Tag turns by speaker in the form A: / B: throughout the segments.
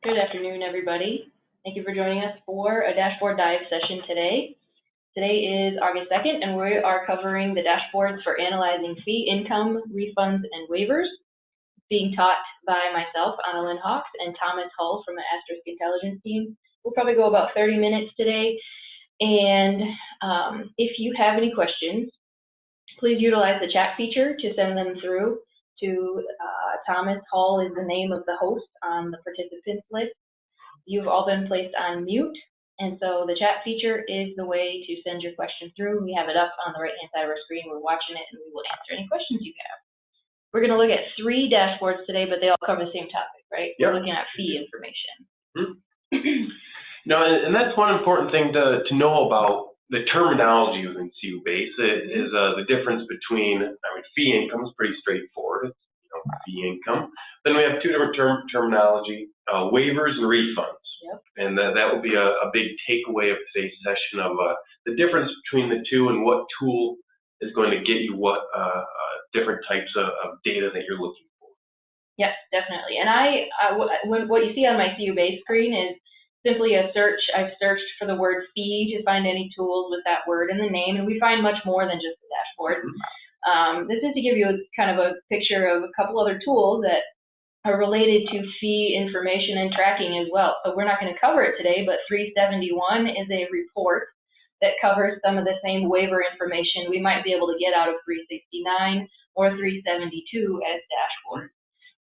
A: Good afternoon, everybody. Thank you for joining us for a dashboard dive session today. Today is August 2nd, and we are covering the dashboards for analyzing fee income, refunds, and waivers. Being taught by myself, Annalyn Hawks, and Thomas Hull from the Asterisk Intelligence team. We'll probably go about 30 minutes today. And if you have any questions, please utilize the chat feature to send them through to Thomas Hull is the name of the host on the participants list. You've all been placed on mute, and so the chat feature is the way to send your question through. We have it up on the right-hand side of our screen. We're watching it, and we will answer any questions you have. We're going to look at 3 dashboards today, but they all cover the same topic, right? Yep. We're looking at fee information.
B: Mm-hmm. And that's one important thing to know about the terminology within CU-base is the difference between, fee income is pretty straightforward. It's, fee income. Then we have 2 different terminology, waivers and refunds.
A: Yep.
B: And that will be a big takeaway of today's session of the difference between the 2 and what tool is going to get you what different types of data that you're looking for.
A: Yes, definitely. And what you see on my CU-base screen is simply a search. I've searched for the word fee to find any tools with that word in the name, and we find much more than just the dashboard. This is to give you kind of a picture of a couple other tools that are related to fee information and tracking as well. So we're not going to cover it today, but 371 is a report that covers some of the same waiver information we might be able to get out of 369 or 372 as dashboards.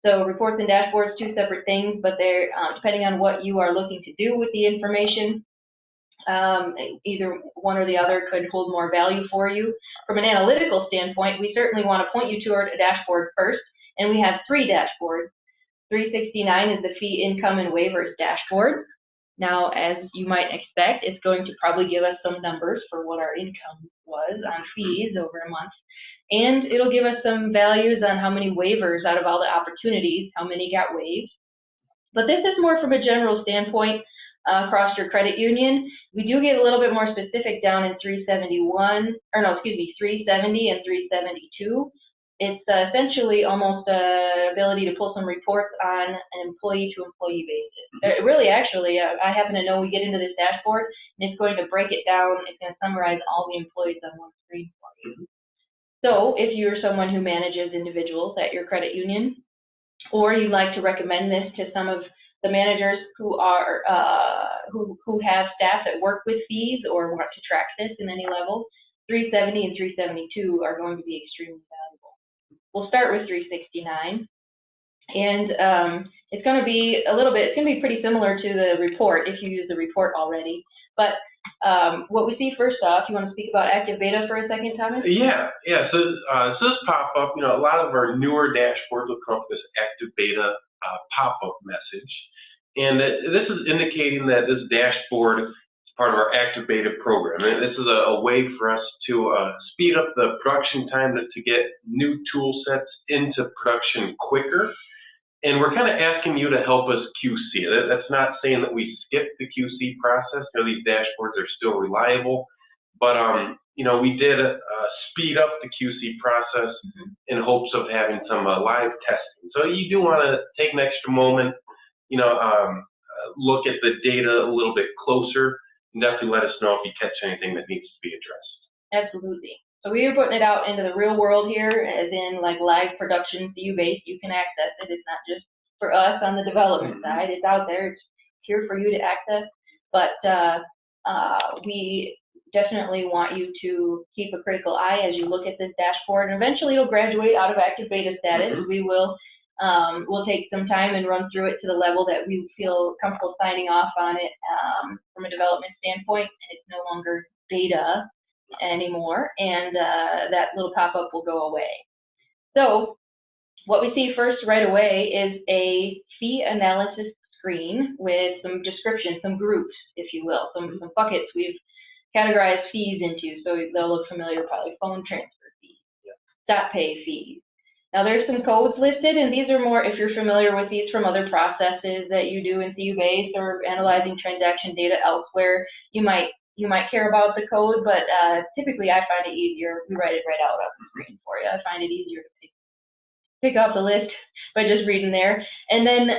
A: So reports and dashboards, 2 separate things, but they're depending on what you are looking to do with the information, either one or the other could hold more value for you. From an analytical standpoint, we certainly want to point you toward a dashboard first, and we have 3 dashboards. 369 is the fee income and waivers dashboard. Now, as you might expect, it's going to probably give us some numbers for what our income was on fees over a month. And it'll give us some values on how many waivers out of all the opportunities, how many got waived. But this is more from a general standpoint across your credit union. We do get a little bit more specific down in 370 and 372. It's essentially almost the ability to pull some reports on an employee-to-employee basis. Really, actually, I happen to know we get into this dashboard, and it's going to break it down. It's going to summarize all the employees on one screen for you. So if you're someone who manages individuals at your credit union, or you'd like to recommend this to some of the managers who are who have staff that work with fees or want to track this in any level, 370 and 372 are going to be extremely valuable. We'll start with 369, and it's going to be it's going to be pretty similar to the report if you use the report already. But what we see first off, you want to speak about active beta for a second, Thomas?
B: Yeah. So this pop-up, a lot of our newer dashboards will come up with this active beta pop-up message. And this is indicating that this dashboard is part of our active beta program. And this is a way for us to speed up the production time to get new tool sets into production quicker. And we're kind of asking you to help us QC. That's not saying that we skip the QC process. These dashboards are still reliable, but we did speed up the QC process in hopes of having some live testing. So you do want to take an extra moment, look at the data a little bit closer, and definitely let us know if you catch anything that needs to be addressed.
A: Absolutely. So we are putting it out into the real world here, as in like live production CU-base. You can access it. It's not just for us on the development side. It's out there. It's here for you to access. But we definitely want you to keep a critical eye as you look at this dashboard. And eventually, it'll graduate out of active beta status. We will we'll take some time and run through it to the level that we feel comfortable signing off on it from a development standpoint, and it's no longer beta anymore, and that little pop-up will go away. So what we see first right away is a fee analysis screen with some description, some groups, if you will, some buckets we've categorized fees into, so they'll look familiar, probably phone transfer fees, stop pay fees. Now there's some codes listed, and these are more, if you're familiar with these from other processes that you do in CU-base or analyzing transaction data elsewhere, you might care about the code, but typically I find it easier. We write it right out on the screen for you. I find it easier to pick up the list by just reading there. And then,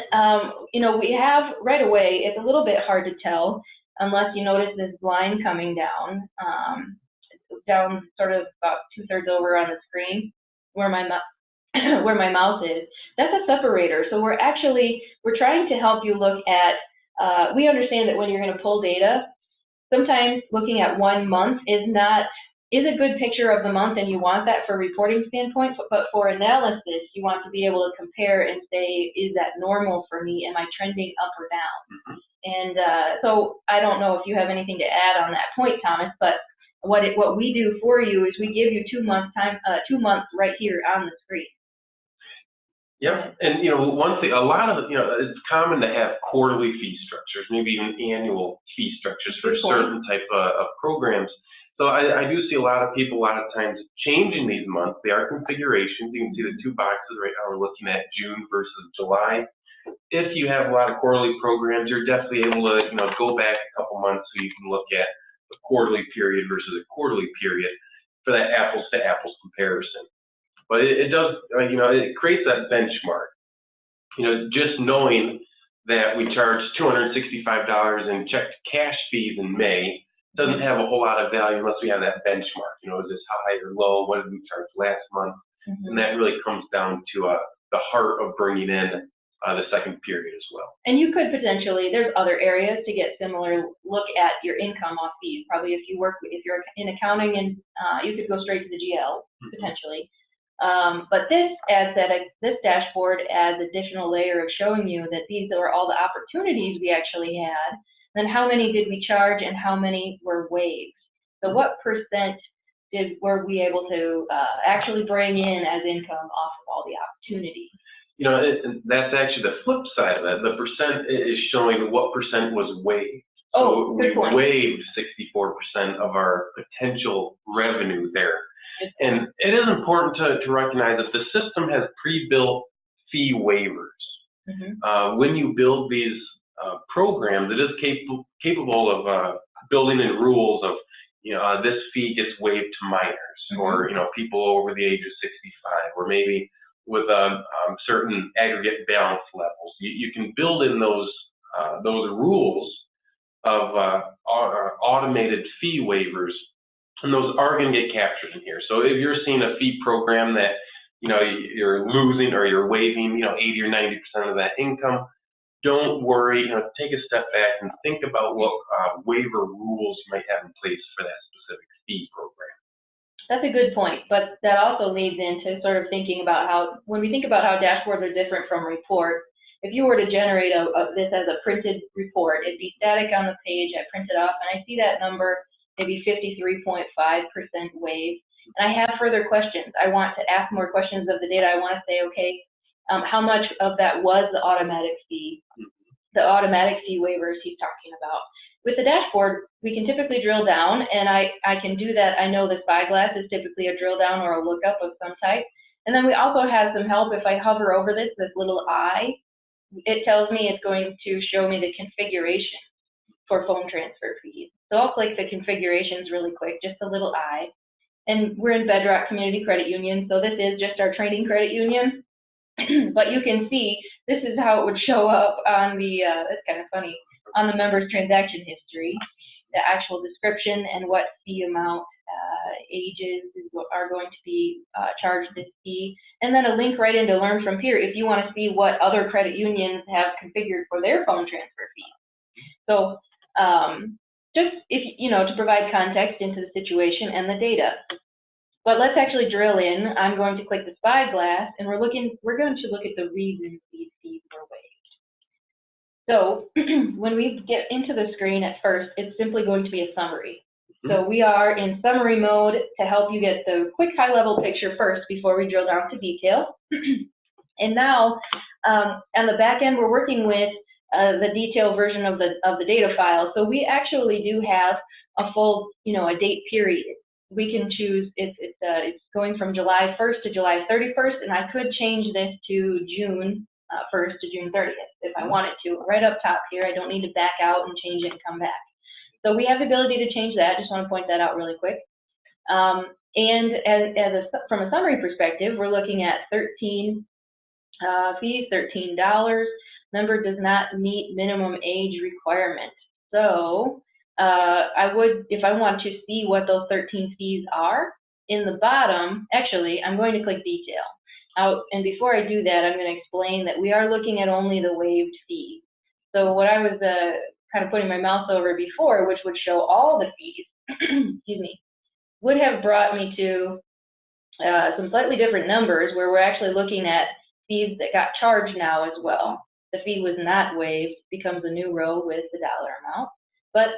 A: you know, we have right away, it's a little bit hard to tell unless you notice this line coming down, down sort of about 2/3 over on the screen where my where my mouse is. That's a separator. So we're trying to help you look at, we understand that when you're going to pull data, sometimes looking at 1 month is a good picture of the month, and you want that for reporting standpoint, but for analysis, you want to be able to compare and say, is that normal for me? Am I trending up or down? And so I don't know if you have anything to add on that point, Thomas, but what we do for you is we give you 2 months time, 2 months right here on the screen.
B: Yep, and you know, one thing, a lot of, you know, it's common to have quarterly fee structures, maybe even annual fee structures for certain type of programs. So I do see a lot of people, a lot of times, changing these months. They are configurations. You can see the 2 boxes right now. We're looking at June versus July. If you have a lot of quarterly programs, you're definitely able to, you know, go back a couple months so you can look at the quarterly period versus a quarterly period for that apples to apples comparison. But it does, you know, it creates that benchmark. You know, just knowing that we charge $265 in check to cash fees in May doesn't have a whole lot of value unless we have that benchmark. You know, is this high or low? What did we charge last month? And that really comes down to the heart of bringing in the second period as well. And
A: you could potentially, there's other areas to get similar look at your income off fees. Probably if you're in accounting, and you could go straight to the GL potentially. But this dashboard adds additional layer of showing you that these are all the opportunities we actually had, then how many did we charge and how many were waived. So what percent were we able to actually bring in as income off of all the opportunities?
B: You know, that's actually the flip side of that. The percent is showing what percent was waived. So we waived 64% of our potential revenue there. And it is important to recognize that the system has pre-built fee waivers. When you build these programs, it is capable of building in rules of, you know, this fee gets waived to minors, or, you know, people over the age of 65, or maybe with certain aggregate balance levels. You can build in those rules of automated fee waivers, and those are going to get captured in here. So if you're seeing a fee program that, you know, you're losing or you're waiving, you know, 80 or 90% of that income, don't worry. You know, take a step back and think about what waiver rules you might have in place for that specific fee program.
A: That's a good point, but that also leads into sort of thinking about how, when we think about how dashboards are different from reports, if you were to generate this as a printed report, it'd be static on the page. I print it off, and I see that number, maybe 53.5% waived. And I have further questions. I want to ask more questions of the data. I want to say, okay, how much of that was the automatic fee, the automatic fee waivers he's talking about. With the dashboard, we can typically drill down, and I can do that. I know the spyglass is typically a drill down or a lookup of some type. And then we also have some help. If I hover over this little eye, it tells me it's going to show me the configuration for phone transfer fees. So I'll click the configurations really quick, just a little eye. And we're in Bedrock Community Credit Union, so this is just our training credit union. But you can see this is how it would show up on the, that's kind of funny, on the member's transaction history, the actual description and what fee amount, ages are going to be charged this fee, and then a link right into Learn From Peer if you want to see what other credit unions have configured for their phone transfer fees. So just, if you know, to provide context into the situation and the data. But let's actually drill in. I'm going to click the spyglass, and we're going to look at the reasons these fees were waived. So when we get into the screen at first, it's simply going to be a summary. So we are in summary mode to help you get the quick high-level picture first before we drill down to detail. And now, on the back end, we're working with the detailed version of the data file. So we actually do have a full, you know, a date period. We can choose, it's going from July 1st to July 31st, and I could change this to June 1st to June 30th if I wanted to. Right up top here, I don't need to back out and change it and come back. So we have the ability to change that. Just want to point that out really quick. And from a summary perspective, we're looking at 13 Fees $13. Member does not meet minimum age requirement. So I would, if I want to see what those 13 fees are, in the bottom, actually, I'm going to click detail. And before I do that, I'm going to explain that we are looking at only the waived fees. So what I was kind of putting my mouse over before, which would show all the fees, excuse me, would have brought me to some slightly different numbers where we're actually looking at fees that got charged now as well. The fee was not waived, becomes a new row with the dollar amount. But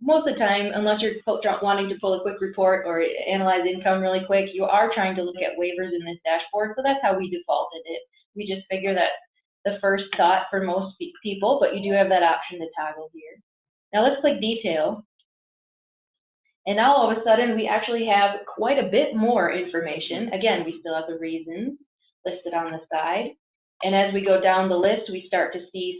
A: most of the time, unless you're wanting to pull a quick report or analyze income really quick, you are trying to look at waivers in this dashboard. So that's how we defaulted it. We just figure that the first thought for most people, but you do have that option to toggle here. Now let's click detail. And now all of a sudden we actually have quite a bit more information. Again, we still have the reasons listed on the side. And as we go down the list, we start to see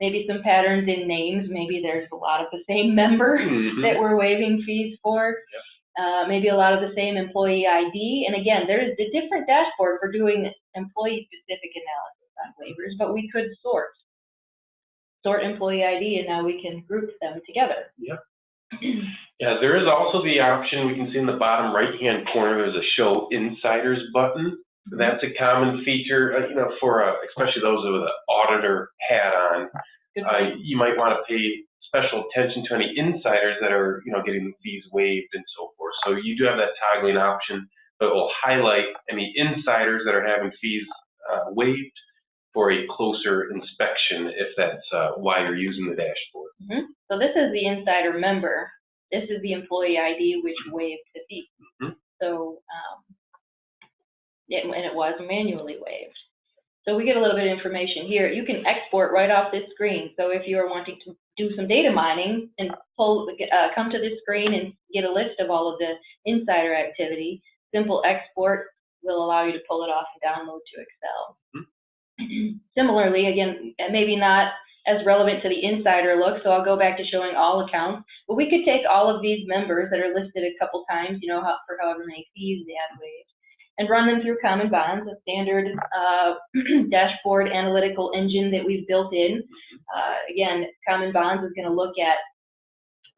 A: maybe some patterns in names. Maybe there's a lot of the same member that we're waiving fees for. Yep. Maybe a lot of the same employee ID. And again, there's a different dashboard for doing employee-specific analysis on waivers, but we could sort employee ID, and now we can group them together.
B: Yep. Yeah, there is also the option, we can see in the bottom right-hand corner, there's a Show Insiders button. That's a common feature, for especially those with an auditor hat on. You might want to pay special attention to any insiders that are, getting the fees waived and so forth. So you do have that toggling option, but it will highlight any insiders that are having fees waived for a closer inspection if that's why you're using the dashboard.
A: So this is the insider member. This is the employee ID which waived the fee. So, and it was manually waived. So we get a little bit of information here. You can export right off this screen. So if you are wanting to do some data mining and come to this screen and get a list of all of the insider activity, simple export will allow you to pull it off and download to Excel. Similarly, again, maybe not as relevant to the insider look, so I'll go back to showing all accounts. But we could take all of these members that are listed a couple times, for however many fees they had waived, and run them through Common Bonds, a standard dashboard analytical engine that we've built in. Again, Common Bonds is going to look at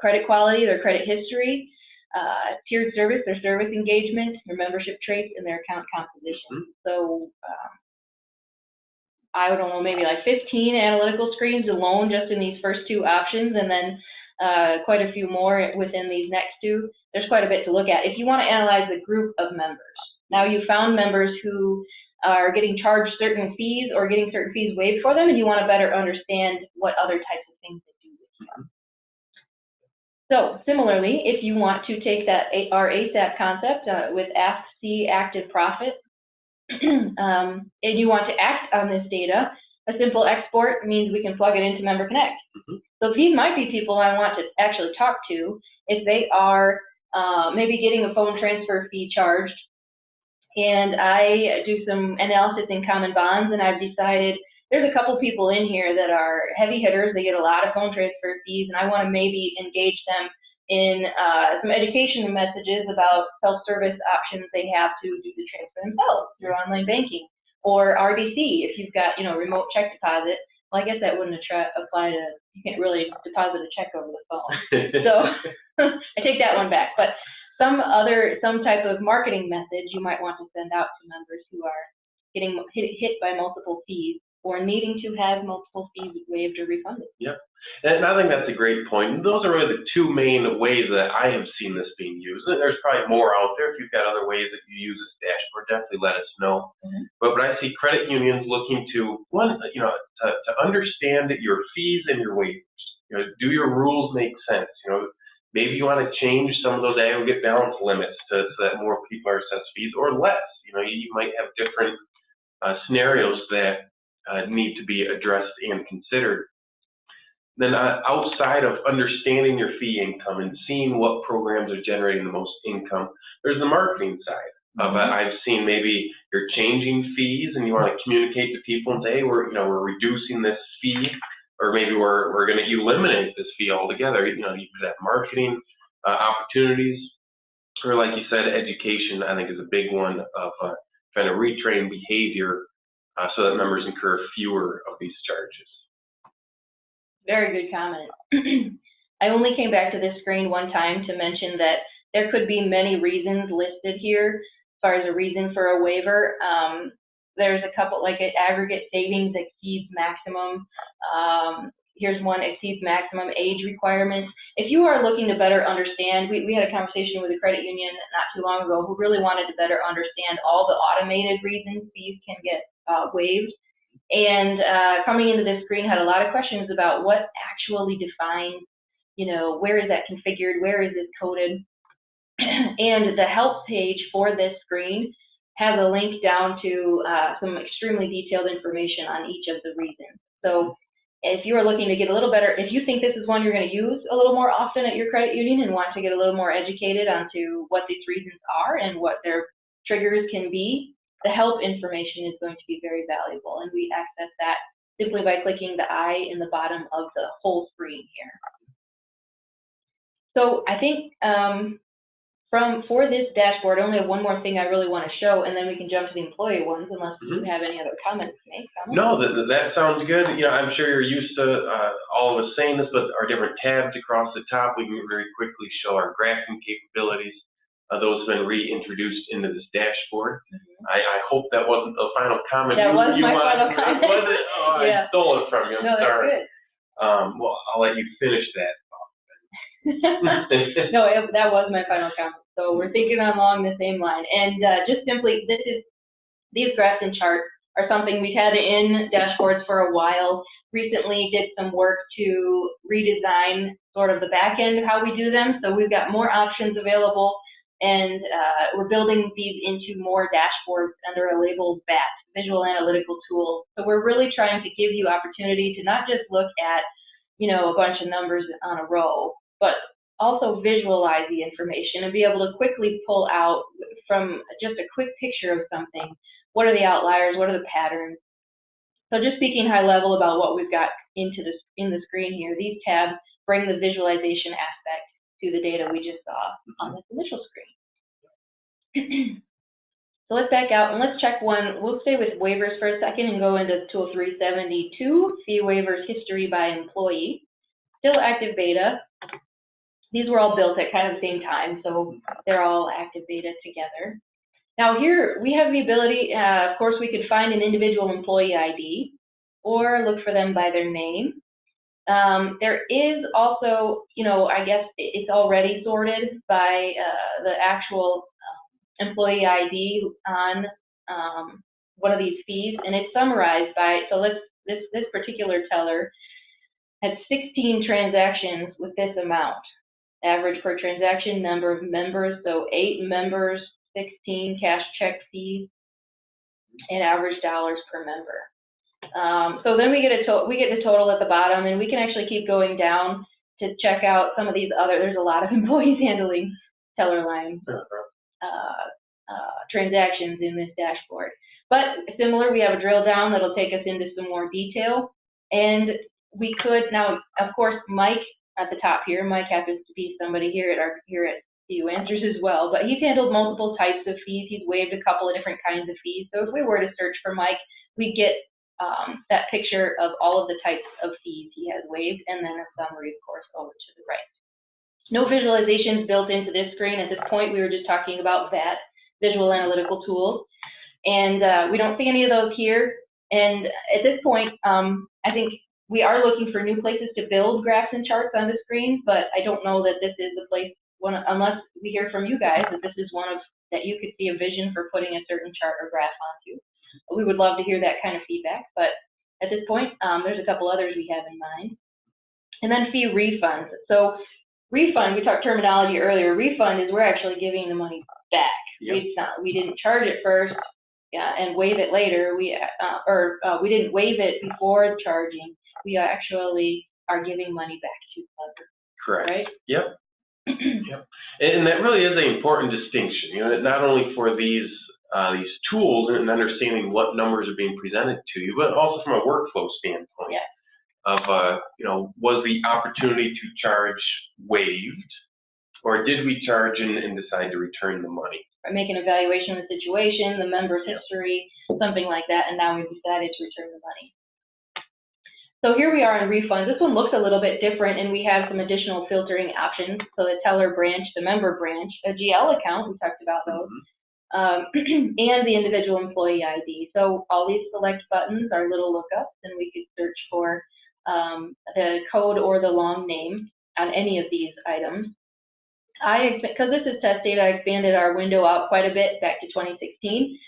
A: credit quality, their credit history, tiered service, their service engagement, their membership traits, and their account composition. So I don't know, maybe like 15 analytical screens alone just in these first two options, and then quite a few more within these next two. There's quite a bit to look at. If you want to analyze the group of members, now you found members who are getting charged certain fees or getting certain fees waived for them, and you want to better understand what other types of things they do with them. So similarly, if you want to take that our ASAP concept with AFC active profit, and you want to act on this data, a simple export means we can plug it into Member Connect. So these might be people I want to actually talk to if they are maybe getting a phone transfer fee charged, and I do some analysis in Common Bonds, and I've decided there's a couple people in here that are heavy hitters. They get a lot of phone transfer fees, and I want to maybe engage them in some education messages about self-service options they have to do the transfer themselves through online banking, or RDC if you've got remote check deposit. Well, I guess that wouldn't apply to, you can't really deposit a check over the phone. So I take that one back. But some type of marketing message you might want to send out to members who are getting hit by multiple fees or needing to have multiple fees waived or refunded.
B: Yep. And I think that's a great point. Those are really the two main ways that I have seen this being used. There's probably more out there. If you've got other ways that you use this dashboard, definitely let us know. But I see credit unions looking to, to understand that your fees and your waivers. Do your rules make sense? Maybe you want to change some of those aggregate balance limits so that more people are assessed fees or less. You might have different scenarios that need to be addressed and considered. Then outside of understanding your fee income and seeing what programs are generating the most income, there's the marketing side. I've seen maybe you're changing fees and you want to communicate to people and say, hey, we're reducing this fee, or maybe we're going to eliminate this fee altogether. You could have marketing opportunities, or like you said, education. I think is a big one of trying to retrain behavior so that members incur fewer of these charges.
A: Very good comment. I only came back to this screen one time to mention that there could be many reasons listed here as far as a reason for a waiver. There's a couple, like aggregate savings exceeds maximum. Here's one, exceeds maximum age requirements. If you are looking to better understand, we had a conversation with a credit union not too long ago who really wanted to better understand all the automated reasons fees can get waived. And coming into this screen had a lot of questions about what actually defines, where is that configured, where is it coded? And the help page for this screen has a link down to some extremely detailed information on each of the reasons. So if you are looking to get a little better, if you think this is one you're going to use a little more often at your credit union and want to get a little more educated onto what these reasons are and what their triggers can be, the help information is going to be very valuable, and we access that simply by clicking the I in the bottom of the whole screen here. So I think for this dashboard, I only have one more thing I really want to show, and then we can jump to the employee ones, unless you have any other comments to make.
B: No, that sounds good. I'm sure you're used to all of us saying this, but our different tabs across the top, we can very quickly show our graphing capabilities. Those have been reintroduced into this dashboard. I hope that wasn't the final comment.
A: That was my final comment.
B: Was it? Oh,
A: yeah.
B: I stole it from you. I'm sorry.
A: That's good.
B: Well, I'll let you finish that.
A: No, that was my final comment. So we're thinking along the same line. And just simply, these graphs and charts are something we've had in dashboards for a while. Recently did some work to redesign sort of the back end of how we do them. So we've got more options available, and we're building these into more dashboards under a label VAT, Visual Analytical Tools. So we're really trying to give you opportunity to not just look at, a bunch of numbers on a row, but also visualize the information and be able to quickly pull out from just a quick picture of something. What are the outliers? What are the patterns? So just speaking high level about what we've got in the screen here, these tabs bring the visualization aspect to the data we just saw on this initial screen. So let's back out and let's check one. We'll stay with waivers for a second and go into tool 372, fee waivers history by employee. Still active beta. These were all built at kind of the same time, so they're all active beta together. Now here we have the ability, of course, we could find an individual employee ID or look for them by their name. There is also, I guess it's already sorted by the actual employee ID on one of these fees, and it's summarized by, so this particular teller had 16 transactions with this amount. Average per transaction, number of members, so 8 members, 16 cash check fees, and average dollars per member. So then we get the total at the bottom, and we can actually keep going down to check out some of these other. There's a lot of employees handling teller line transactions in this dashboard. But similar, we have a drill down that'll take us into some more detail, and we could now, of course, Mike at the top here. Mike happens to be somebody here at CU Answers as well, but he's handled multiple types of fees. He's waived a couple of different kinds of fees. So if we were to search for Mike, we get that picture of all of the types of fees he has waived, and then a summary, of course, over to the right. No visualizations built into this screen. At this point, we were just talking about VAT, Visual Analytical Tools, and we don't see any of those here. And at this point, I think we are looking for new places to build graphs and charts on the screen, but I don't know that this is the place, unless we hear from you guys that this is one of, that you could see a vision for putting a certain chart or graph onto. We would love to hear that kind of feedback, but at this point, there's a couple others we have in mind. And then fee refunds. So refund, we talked terminology earlier. Refund is we're actually giving the money back. Yep. We didn't charge it first and waive it later. We didn't waive it before charging. We actually are giving money back to others.
B: Correct.
A: Right?
B: Yep. Yep. And that really is an important distinction. Not only for these tools and understanding what numbers are being presented to you, but also from a workflow standpoint.
A: Yeah.
B: Of was the opportunity to charge waived, or did we charge and decide to return the money?
A: make an evaluation of the situation, the member's history, something like that, and now we've decided to return the money. So here we are in refunds. This one looks a little bit different, and we have some additional filtering options. So the teller branch, the member branch, a GL account, we talked about those, and the individual employee ID. So all these select buttons are little lookups, and we could search for the code or the long name on any of these items. Because this is test data, I expanded our window out quite a bit back to 2016.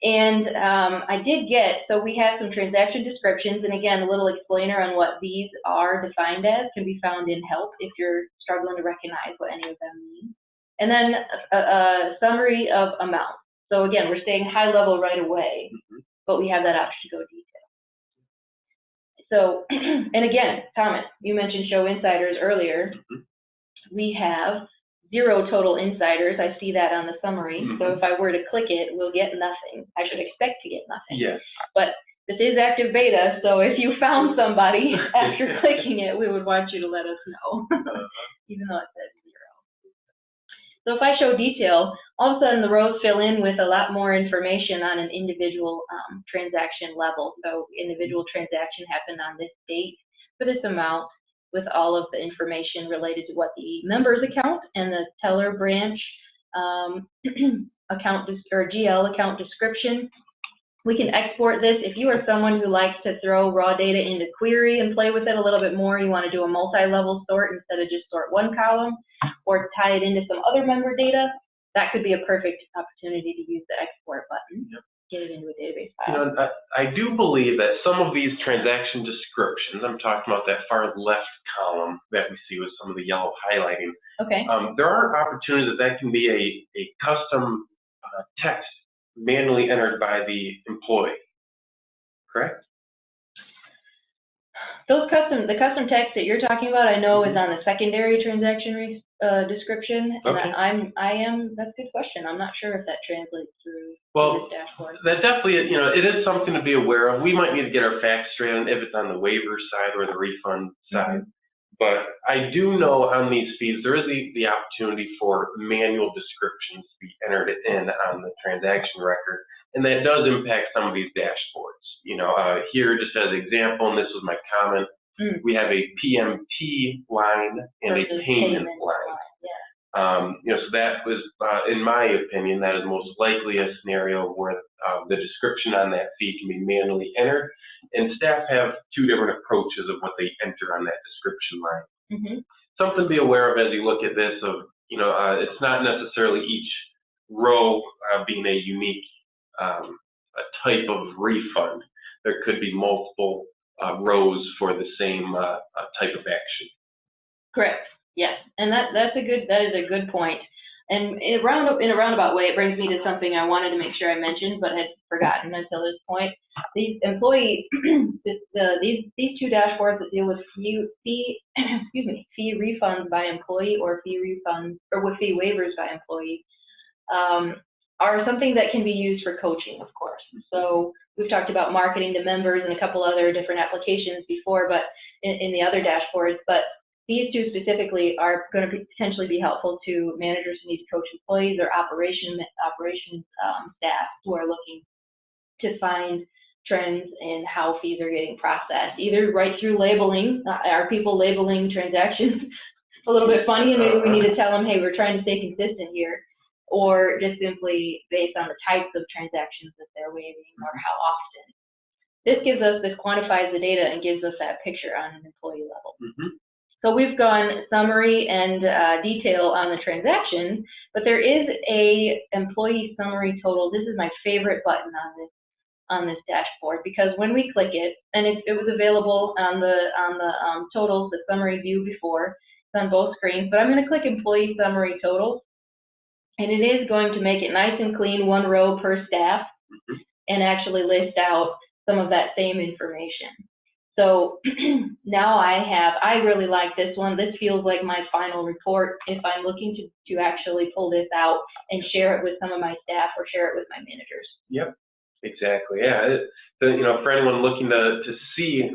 A: And I did get, so we have some transaction descriptions, and again, a little explainer on what these are defined as can be found in help if you're struggling to recognize what any of them mean. And then a summary of amount. So again, we're staying high level right away, but we have that option to go detail. So, and again, Thomas, you mentioned show insiders earlier. We have 0 total insiders. I see that on the summary. So if I were to click it, we'll get nothing. I should expect to get nothing.
B: Yes. But
A: this is active beta, so if you found somebody after clicking it, we would want you to let us know, even though it says 0. So if I show detail, all of a sudden the rows fill in with a lot more information on an individual transaction level. So individual transaction happened on this date for this amount, with all of the information related to what the member's account and the teller branch account or GL account description. We can export this. If you are someone who likes to throw raw data into query and play with it a little bit more, you want to do a multi-level sort instead of just sort one column, or tie it into some other member data, that could be a perfect opportunity to use the export button. Get it into a database file.
B: You know, I do believe that some of these transaction descriptions, I'm talking about that far left column that we see with some of the yellow highlighting.
A: Okay.
B: There are opportunities that can be a custom text manually entered by the employee, correct?
A: The custom text that you're talking about, I know is on the secondary transaction description.
B: Okay.
A: And that's a good question. I'm not sure if that translates through this dashboard.
B: That definitely, you know, it is something to be aware of. We might need to get our facts straight on if it's on the waiver side or the refund side. But I do know on these fees, there is the opportunity for manual descriptions to be entered in on the transaction record. And that does impact some of these dashboards. You know, here, just as an example, and this was my comment, we have a PMT line and a payment line. You know, so that was, in my opinion, that is most likely a scenario where the description on that fee can be manually entered, and staff have 2 different approaches of what they enter on that description line. Something to be aware of as you look at this. Of you know, it's not necessarily each row being a unique a type of refund. There could be multiple rows for the same type of action.
A: Correct. Yes, and that is a good point. And in a roundabout way, it brings me to something I wanted to make sure I mentioned, but had forgotten until this point. These employee, these 2 dashboards that deal with fee refunds by employee or fee refunds or with fee waivers by employee are something that can be used for coaching, of course. So we've talked about marketing to members and a couple other different applications before, but in the other dashboards. But these 2 specifically are going to potentially be helpful to managers who need to coach employees or operations staff who are looking to find trends in how fees are getting processed, either right through labeling. Are people labeling transactions a little bit funny, and maybe we need to tell them, hey, we're trying to stay consistent here, or just simply based on the types of transactions that they're waiving or how often. This quantifies the data and gives us that picture on an employee level. So we've gone summary and detail on the transaction, but there is a employee summary total. This is my favorite button on this dashboard, because when we click it, and it was available on the totals, the summary view before. It's on both screens, but I'm going to click employee summary totals, and it is going to make it nice and clean, 1 row per staff, and actually list out some of that same information. So now I really like this one. This feels like my final report if I'm looking to actually pull this out and share it with some of my staff or share it with my managers.
B: Yep, exactly. Yeah, you know, for anyone looking to see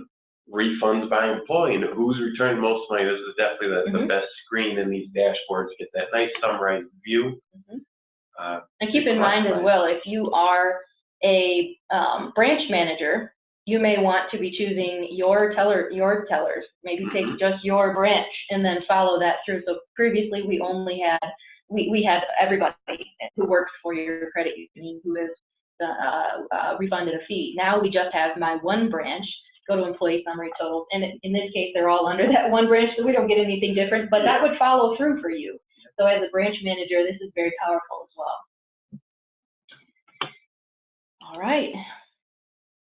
B: refunds by employee and who's returning most money, this is definitely the best screen in these dashboards. Get that nice summarized view.
A: And keep in mind as well, if you are a branch manager, you may want to be choosing your tellers, maybe take just your branch and then follow that through. So previously we only had, we had everybody who works for your credit union who is refunded a fee. Now we just have my one branch, go to employee summary totals, and in this case they're all under that one branch, so we don't get anything different, but that would follow through for you. So as a branch manager, this is very powerful as well. All right.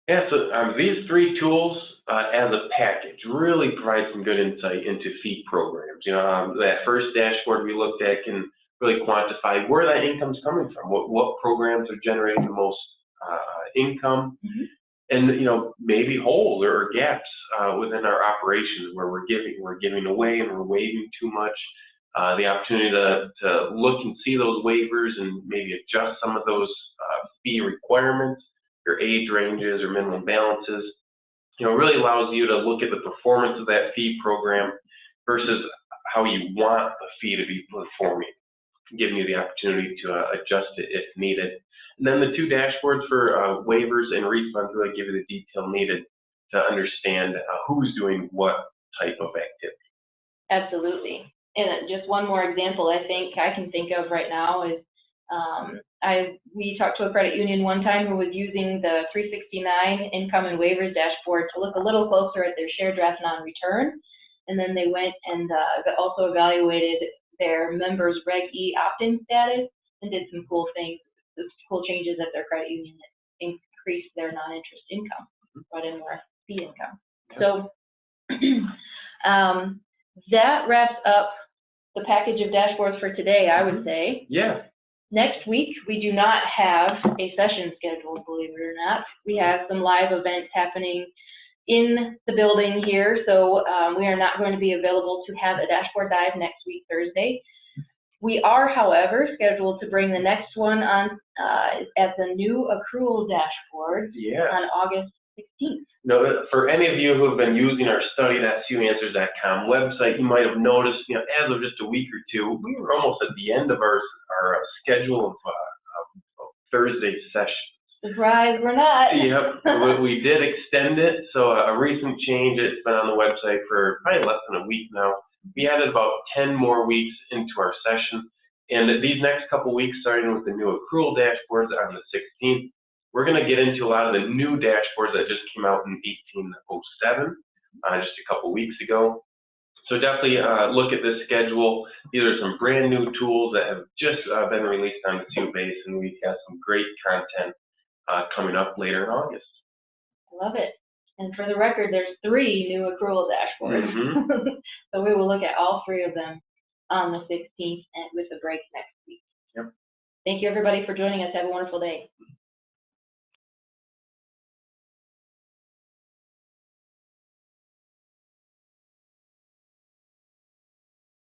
B: Yeah, so these three tools as a package really provide some good insight into fee programs. You know, that first dashboard we looked at can really quantify where that income's coming from, what programs are generating the most income, and you know, maybe holes or gaps within our operations where we're giving away and we're waiving too much. The opportunity to look and see those waivers and maybe adjust some of those fee requirements, your age ranges or minimum balances, you know, really allows you to look at the performance of that fee program versus how you want the fee to be performing, giving you the opportunity to adjust it if needed. And then the two dashboards for waivers and refunds really give you the detail needed to understand who's doing what type of activity.
A: Absolutely. And just one more example I can think of right now is we talked to a credit union one time who was using the 369 income and waivers dashboard to look a little closer at their share draft non-return. And then they went and also evaluated their members' Reg E opt-in status and did some cool things, some cool changes at their credit union that increased their non-interest income, brought in more fee income. So that wraps up the package of dashboards for today, I would say.
B: Yeah.
A: Next week, we do not have a session scheduled, believe it or not. We have some live events happening in the building here, so we are not going to be available to have a dashboard dive next week, Thursday. We are, however, scheduled to bring the next one on at the new accrual dashboard on August 16th.
B: No, for any of you who have been using our study.cuanswers.com website, you might have noticed, you know, as of just a week or two, we were almost at the end of our schedule of Thursday sessions.
A: Surprise, we're not.
B: Yep, we did extend it. So a recent change, it's been on the website for probably less than a week now. We added about 10 more weeks into our session. And these next couple weeks, starting with the new accrual dashboards on the 16th, we're going to get into a lot of the new dashboards that just came out in 1807, just a couple weeks ago. So definitely look at this schedule. These are some brand new tools that have just been released on the Cubase, and we've got some great content coming up later in August.
A: Love it. And for the record, there's 3 new accrual dashboards. So we will look at all 3 of them on the 16th and with a break next week.
B: Yep.
A: Thank you, everybody, for joining us. Have a wonderful day.